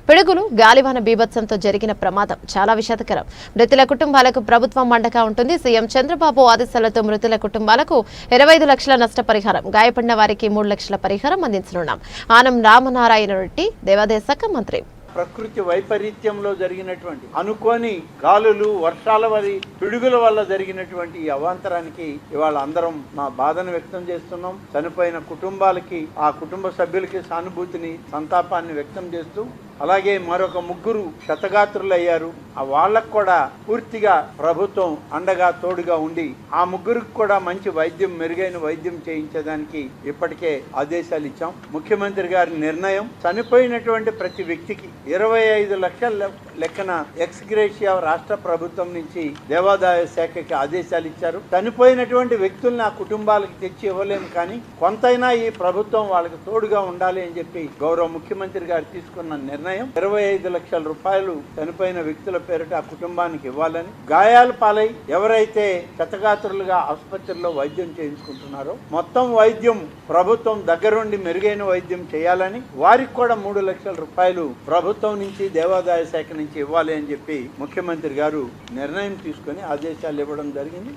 పిడుగులు, గాలివాన బీభత్సంతో జరిగిన ప్రమాదం చాలా విషాదకరం. మృతుల కుటుంబాలకు ప్రభుత్వం అండగా ఉంటుంది. సీఎం చంద్రబాబు ఆదేశాలతో మృతుల కుటుంబాలకు 25 లక్షల నష్టపరిహారం, గాయపడిన వారికి 3 లక్షల పరిహారం అందించనున్నాం. ఆనం రామనారాయణ రెడ్డి, దేవాదాయ శాఖ మంత్రి. ప్రకృతి వైపరీత్యంలో జరిగినటువంటి అనుకోని గాలులు, వర్షాల వరి పిడుగుల వల్ల జరిగినటువంటి ఈ అవాంతరానికి ఇవాళ అందరం మా బాధను వ్యక్తం చేస్తున్నాం. చనిపోయిన కుటుంబాలకి, ఆ కుటుంబ సభ్యులకి సానుభూతిని, సంతాపాన్ని వ్యక్తం చేస్తూ, అలాగే మరొక 3 క్షతగాత్రులు అయ్యారు. వాళ్ళకు కూడా పూర్తిగా ప్రభుత్వం అండగా తోడుగా ఉండి ఆ 3కి కూడా మంచి వైద్యం, మెరుగైన వైద్యం చేయించడానికి ఇప్పటికే ఆదేశాలు ఇచ్చాం. ముఖ్యమంత్రి గారి నిర్ణయం చనిపోయినటువంటి ప్రతి వ్యక్తికి 25 లక్షల లెక్కన ఎక్స్గ్రేషియా రాష్ట్ర ప్రభుత్వం నుంచి దేవాదాయ శాఖకి ఆదేశాలు ఇచ్చారు. చనిపోయినటువంటి వ్యక్తుల్ని ఆ కుటుంబాలకు తెచ్చి ఇవ్వలేము, కానీ కొంతైనా ఈ ప్రభుత్వం వాళ్ళకి తోడుగా ఉండాలి అని చెప్పి గౌరవ ముఖ్యమంత్రి గారు తీసుకున్న నిర్ణయం 25 లక్షల రూపాయలు చనిపోయిన వ్యక్తుల పేరిట ఆ కుటుంబానికి ఇవ్వాలని, గాయాల పాలై ఎవరైతే క్షతగాత్రులుగా ఆసుపత్రిలో వైద్యం చేయించుకుంటున్నారో మొత్తం వైద్యం ప్రభుత్వం దగ్గరుండి మెరుగైన వైద్యం చేయాలని, వారికి కూడా 3 లక్షల రూపాయలు ప్రభుత్వం నుంచి, దేవాదాయ శాఖ నుంచి ఇవ్వాలి అని చెప్పి ముఖ్యమంత్రి గారు నిర్ణయం తీసుకొని ఆదేశాలు ఇవ్వడం జరిగింది.